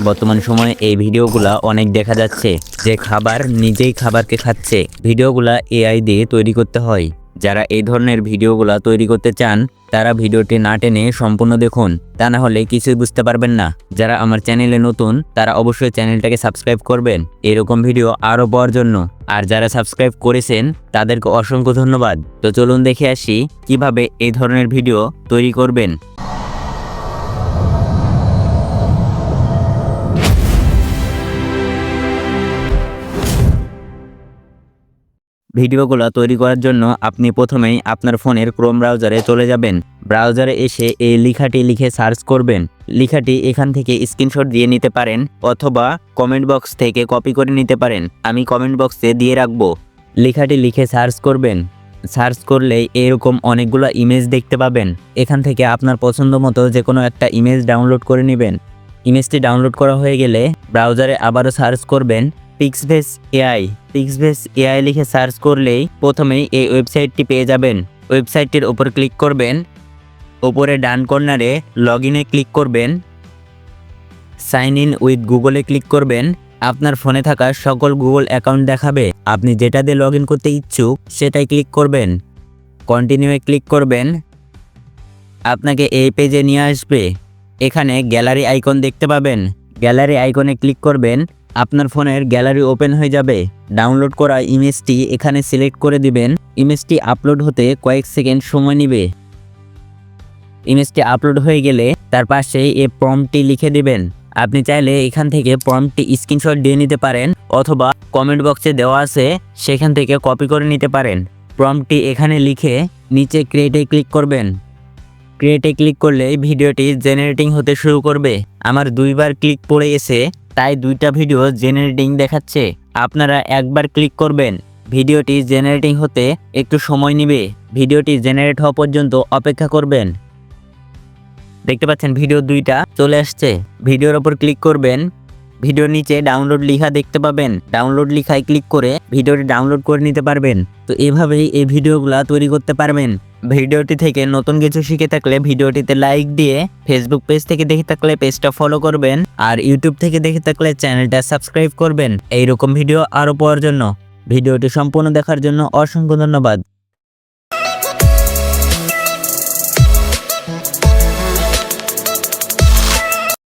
বর্তমান সময়ে এই ভিডিওগুলা অনেক দেখা যাচ্ছে যে খাবার নিজেই খাবারকে খাচ্ছে। ভিডিওগুলা এআই দিয়ে তৈরি করতে হয়। যারা এই ধরনের ভিডিওগুলা তৈরি করতে চান তারা ভিডিওটি না টেনে সম্পূর্ণ দেখুন, তা না হলে কিছুই বুঝতে পারবেন না। যারা আমার চ্যানেলে নতুন তারা অবশ্যই চ্যানেলটাকে সাবস্ক্রাইব করবেন এরকম ভিডিও আরও পাওয়ার জন্য। আর যারা সাবস্ক্রাইব করেছেন তাদেরকে অসংখ্য ধন্যবাদ। তো চলুন দেখে আসি কিভাবে এই ধরনের ভিডিও তৈরি করবেন। ভিডিওগুলো তৈরি করার জন্য আপনি প্রথমেই আপনার ফোনের ক্রোম ব্রাউজারে চলে যাবেন। ব্রাউজারে এসে এই লেখাটি লিখে সার্চ করবেন। লেখাটি এখান থেকে স্ক্রিনশট দিয়ে নিতে পারেন অথবা কমেন্ট বক্স থেকে কপি করে নিতে পারেন। আমি কমেন্ট বক্সে দিয়ে রাখবো। লেখাটি লিখে সার্চ করবেন। সার্চ করলেই এরকম অনেকগুলো ইমেজ দেখতে পাবেন। এখান থেকে আপনার পছন্দ মতো যে কোনো একটা ইমেজ ডাউনলোড করে নেবেন। ইমেজটি ডাউনলোড করা হয়ে গেলে ব্রাউজারে আবারও সার্চ করবেন পিক্সভেস এআই। পিক্সভেস এআই লিখে সার্চ করলেই প্রথমেই এই ওয়েবসাইটটি পেয়ে যাবেন। ওয়েবসাইটটির উপর ক্লিক করবেন। উপরে ডান কর্নারে লগইনে ক্লিক করবেন। সাইন ইন উইথ গুগলে ক্লিক করবেন। আপনার ফোনে থাকা সকল গুগল অ্যাকাউন্ট দেখাবে। আপনি যেটা দিয়ে লগ ইন করতে ইচ্ছুক সেটাই ক্লিক করবেন। কন্টিনিউয়ে ক্লিক করবেন। আপনাকে এই পেজে নিয়ে আসবে। এখানে গ্যালারি আইকন দেখতে পাবেন। গ্যালারি আইকনে ক্লিক করবেন। আপনার ফোনের গ্যালারি ওপেন হয়ে যাবে। ডাউনলোড করা ইমেজটি এখানে সিলেক্ট করে দিবেন। ইমেজটি আপলোড হতে কয়েক সেকেন্ড সময় নেবে। ইমেজটি আপলোড হয়ে গেলে তার পাশে এই প্রম্পটটি লিখে দিবেন। আপনি চাইলে এখান থেকে প্রম্পটটি স্ক্রিনশট দিয়ে নিতে পারেন অথবা কমেন্ট বক্সে দেওয়া আছে সেখান থেকে কপি করে নিতে পারেন। প্রম্পটটি এখানে লিখে নিচে ক্রিয়েটে ক্লিক করবেন। ক্রিয়েটে ক্লিক করলে ভিডিওটি জেনারেটিং হতে শুরু করবে। আমার দুইবার ক্লিক পড়ে গেছে, তাই দুইটা ভিডিও জেনারেটিং দেখাচ্ছে। আপনারা একবার ক্লিক করবেন। ভিডিওটি জেনারেটিং হতে একটু সময় নেবে। ভিডিওটি জেনারেট হওয়া পর্যন্ত অপেক্ষা করবেন। দেখতে পাচ্ছেন ভিডিও দুইটা চলে আসছে। ভিডিওর ওপর ক্লিক করবেন। ভিডিওর নিচে ডাউনলোড লেখা দেখতে পাবেন। ডাউনলোড লেখায় ক্লিক করে ভিডিওটি ডাউনলোড করে নিতে পারবেন। তো এভাবেই এই ভিডিওগুলো তৈরি করতে পারবেন। ভিডিওটি থেকে নতুন কিছু শিখে থাকলে ভিডিওটিতে লাইক দিয়ে, ফেসবুক পেজ থেকে দেখে থাকলে পেজটা ফলো করবেন, আর ইউটিউব থেকে দেখে থাকলে চ্যানেলটা সাবস্ক্রাইব করবেন এইরকম ভিডিও আরও পাওয়ার জন্য। ভিডিওটি সম্পূর্ণ দেখার জন্য অসংখ্য ধন্যবাদ।